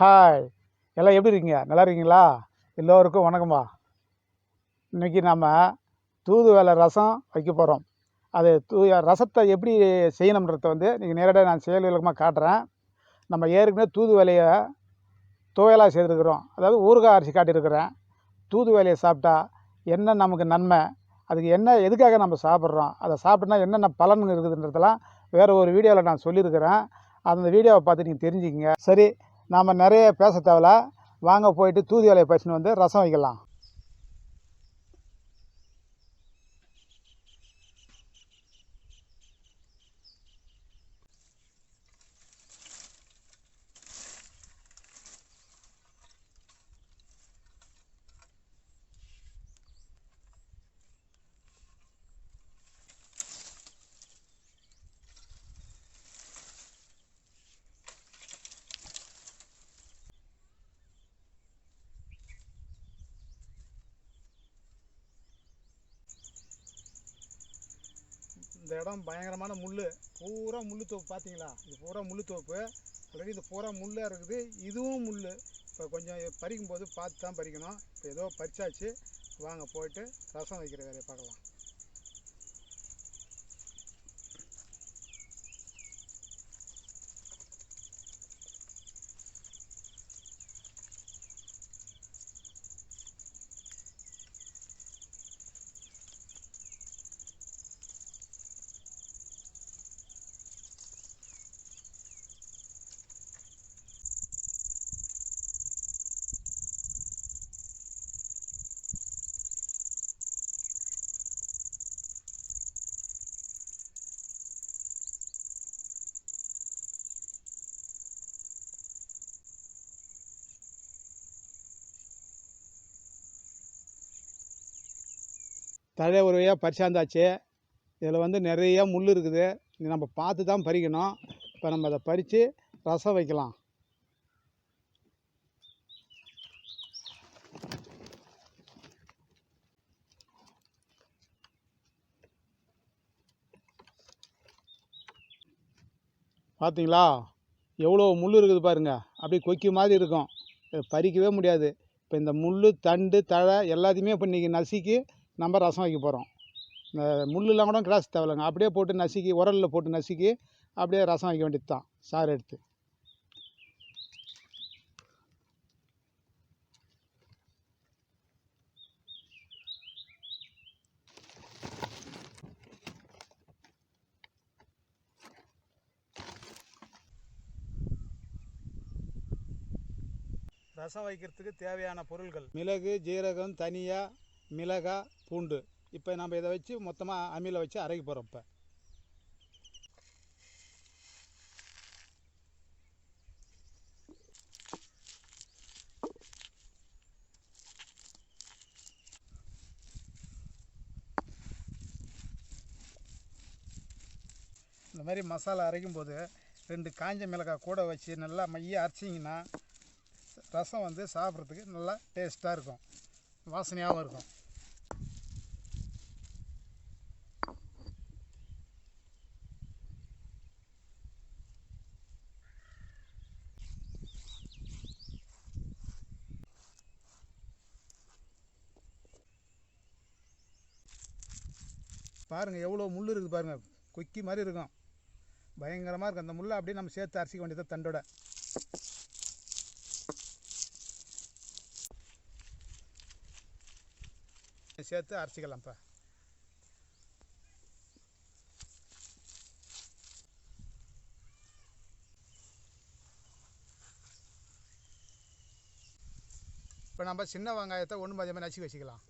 Hi, எல்லாம் எப்படி இருக்கீங்க? நல்லா இருக்கீங்களா? எல்லோருக்கும் வணக்கம்பா. இன்றைக்கி நம்ம தூதுவளை ரசம் வைக்க போகிறோம். அது ரசத்தை எப்படி செய்யணுன்றத நீங்கள் நேரடியாக நான் செயல் விளக்கமாக காட்டுறேன். நம்ம ஏற்கனவே தூதுவளையை துவையலாக செய்திருக்கிறோம், அதாவது ஊறுகாய் அரிசி காட்டியிருக்கிறேன். தூதுவளையை சாப்பிட்டா என்ன நமக்கு நன்மை, அதுக்கு என்ன எதுக்காக நம்ம சாப்பிட்றோம், அதை சாப்பிட்டோன்னா என்னென்ன பலன் இருக்குதுன்றதெல்லாம் வேறு ஒரு வீடியோவில் நான் சொல்லியிருக்கிறேன். அந்த வீடியோவை பார்த்து நீங்கள் தெரிஞ்சுக்கிங்க. சரி, நாம் நிறைய பேச தேவையில்ல, வாங்க போயிட்டு தூதுவளையை பறிச்சுன்னு ரசம் வைக்கலாம். இந்த இடம் பயங்கரமான முள், பூரா முள் தோப்பு. பார்த்தீங்களா, இது பூரா முள் தோப்பு. ஆல்ரெடி இது பூரா முள்ளாக இருக்குது, இதுவும் முள். இப்போ கொஞ்சம் பறிக்கும்போது பார்த்து தான் பறிக்கணும். இப்போ ஏதோ பறிச்சாச்சு, வாங்க போயிட்டு ரசம் வைக்கிற வேலையை பார்க்கலாம். தழை ஒரு வழியாக பறிச்சாந்தாச்சு. இதில் நிறைய முள் இருக்குது, இது நம்ம பார்த்து தான் பறிக்கணும். இப்போ நம்ம அதை பறித்து ரசம் வைக்கலாம். பார்த்தீங்களா, எவ்வளோ முள் இருக்குது பாருங்கள், அப்படியே கொக்கி மாதிரி இருக்கும், இதை பறிக்கவே முடியாது. இப்போ இந்த முள், தண்டு, தழை எல்லாத்தையுமே இப்போ இன்றைக்கி நசுக்கி நம்ம ரசம் வைக்க போகிறோம். இந்த முள்ளெலாம் கூட கிராஸ் தேவையில்லைங்க, அப்படியே போட்டு நசுக்கி, உரலில் போட்டு நசுக்கி அப்படியே ரசம் வைக்க வேண்டியது தான், சாறு எடுத்து. ரசம் வைக்கிறதுக்கு தேவையான பொருட்கள்: மிளகு, ஜீரகம், தனியா, மிளகாய், பூண்டு. இப்போ நம்ம இதை வச்சு மொத்தமாக அம்மியில் வச்சு அரைக்க போகிறோம். இப்போ இந்த மாதிரி மசாலா அரைக்கும்போது 2 காஞ்ச மிளகாய் கூட வச்சு நல்லா மைய அரைச்சிங்கன்னா ரசம் சாப்பிட்றதுக்கு நல்லா டேஸ்ட்டாக இருக்கும், வாசனையாகவும் இருக்கும். பாருங்கள் எவ்வளோ முள் இருக்குது பாருங்கள், கொக்கி மாதிரி இருக்கும், பயங்கரமாக இருக்கும். அந்த முள்ளை அப்படியே நம்ம சேர்த்து அரைச்சிக்க வேண்டியது தண்டோட. சேர்த்து அரைச்சிக்கலாம். இப்போ நம்ம சின்ன வெங்காயத்தை ஒன்று பாதியமாக நசுக்கி வச்சுக்கலாம்.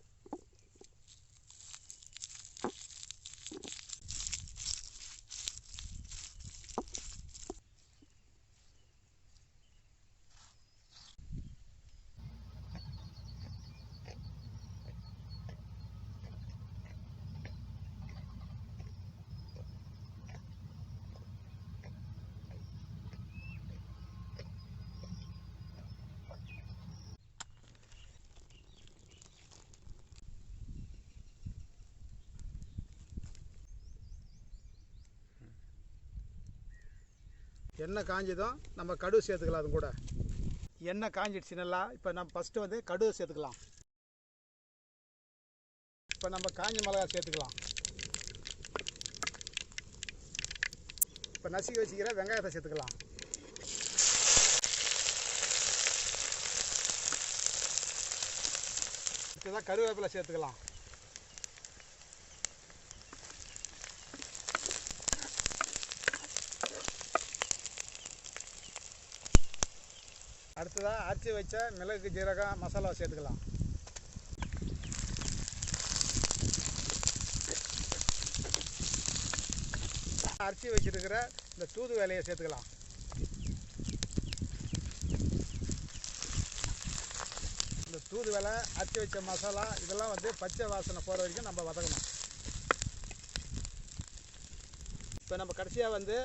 எண்ணெய் காஞ்சதும் நம்ம கடுகு சேர்த்துக்கலாம். அது கூட எண்ணெய் காஞ்சிடுச்சு நல்லா. இப்போ நம்ம ஃபஸ்ட்டு வந்து கடுகு சேர்த்துக்கலாம். இப்போ நம்ம காஞ்ச மிளகாய் சேர்த்துக்கலாம். இப்போ நசுக்கி வச்சுக்கிற வெங்காயத்தை சேர்த்துக்கலாம். அடுத்ததாக கருவேப்பிலை சேர்த்துக்கலாம். அடுத்ததாக அரைச்சி வச்ச மிளகு ஜீரகம் மசாலா சேர்த்துக்கலாம். அரைச்சி வச்சிருக்கிற இந்த தூதுவளையை சேர்த்துக்கலாம். இந்த தூதுவளை, அரைச்சி வச்ச மசாலா இதெல்லாம் வந்து பச்சை வாசனை போகிற வரைக்கும் நம்ம வதக்கணும். இப்போ நம்ம கடைசியாக வந்து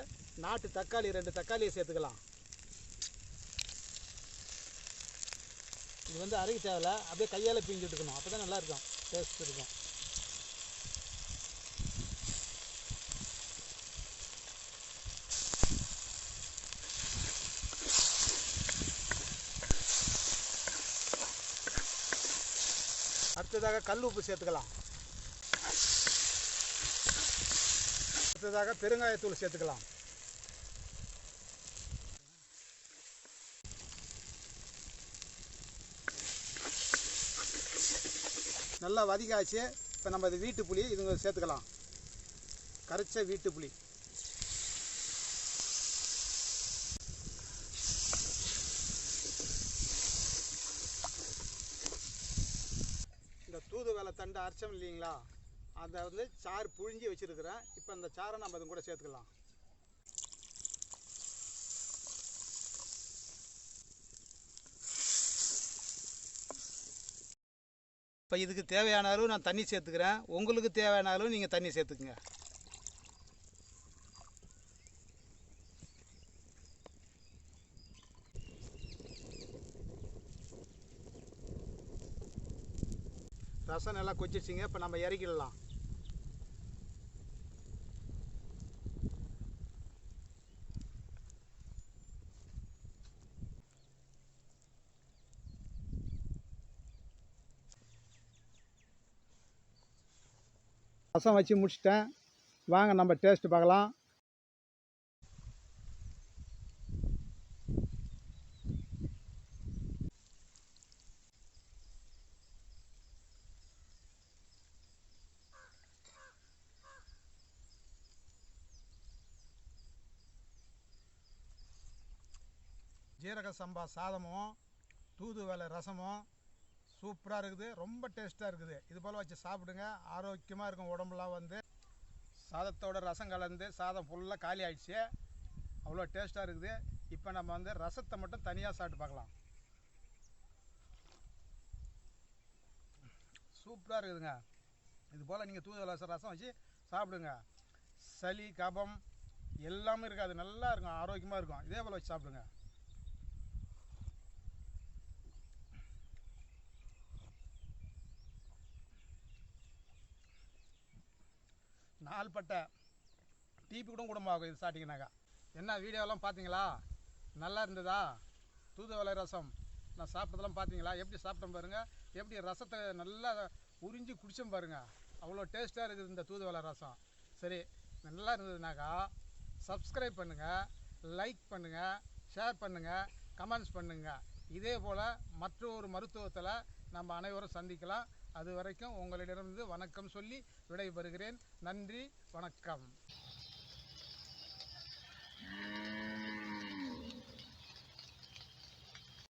நாட்டு தக்காளி 2 தக்காளியை சேர்த்துக்கலாம். இது வந்து அரைக்க தேவையில்ல, அப்படியே கையால் பிஞ்சு விட்டுக்கணும். அப்போ தான் நல்லாயிருக்கும், டேஸ்ட் இருக்கும். அடுத்ததாக கல் உப்பு சேர்த்துக்கலாம். அடுத்ததாக பெருங்காயத்தூள் சேர்த்துக்கலாம். நல்லா வதக்காச்சு. இப்போ நம்ம இது வீட்டு புளி இதுங்க சேர்த்துக்கலாம். கரைச்ச வீட்டு புளி. இந்த தூதுவளை தண்டு அரைச்சோம் இல்லைங்களா, அதை வந்து சாறு புழிஞ்சி வச்சுருக்கிறேன். இப்போ அந்த சாறை நம்ம அது கூட சேர்த்துக்கலாம். இப்போ இதுக்கு தேவையான அளவு நான் தண்ணி சேர்த்துக்கிறேன். உங்களுக்கு தேவையான அளவு நீங்கள் தண்ணி சேர்த்துக்குங்க. ரசம் நல்லா கொச்சிடுச்சிங்க. இப்போ நம்ம இறக்கிடலாம். ரசம் வச்சு முடிச்சிட்டேன். வாங்க நம்ம டேஸ்ட் பார்க்கலாம். ஜீரக சம்பா சாதமும் தூதுவளை ரசமும் சூப்பராக இருக்குது. ரொம்ப டேஸ்ட்டாக இருக்குது. இது போல் வச்சு சாப்பிடுங்க. ஆரோக்கியமாக இருக்கும் உடம்புலாம். வந்து சாதத்தோட ரசம் கலந்து சாதம் ஃபுல்லாக காலி ஆகிடுச்சு. அவ்வளோ டேஸ்ட்டாக இருக்குது. இப்போ நம்ம வந்து ரசத்தை மட்டும் தனியாக சாப்பிட்டு பார்க்கலாம். சூப்பராக இருக்குதுங்க. இது போல் நீங்கள் தூதுவளை ரசம் வச்சு சாப்பிடுங்க. சளி கபம் எல்லாமே இருக்காது. நல்லா இருக்கும், ஆரோக்கியமாக இருக்கும். இதே போல் வச்சு சாப்பிடுங்க. நாள்பட்ட டிபி கூட குடும்பமாகும் இது சாப்பிட்டீங்கன்னாக்கா. என்ன வீடியோலாம் பார்த்தீங்களா? நல்லா இருந்ததா? தூதுவளை ரசம் நான் சாப்பிட்டதெல்லாம் பார்த்தீங்களா? எப்படி சாப்பிட்டேன் பாருங்கள். எப்படி ரசத்தை நல்லா உறிஞ்சி குடிச்சோம் பாருங்கள். அவ்வளோ டேஸ்ட்டாக இருக்குது இந்த தூதுவளை ரசம். சரி, நல்லா இருந்ததுனாக்கா சப்ஸ்கிரைப் பண்ணுங்கள், லைக் பண்ணுங்கள், ஷேர் பண்ணுங்கள், கமெண்ட்ஸ் பண்ணுங்கள். இதே போல் மற்றொரு மருத்துவத்தில் நம்ம அனைவரும் சந்திக்கலாம். அது வரைக்கும் உங்களிடமிருந்து வணக்கம் சொல்லி விடைபெறுகிறேன். நன்றி, வணக்கம்.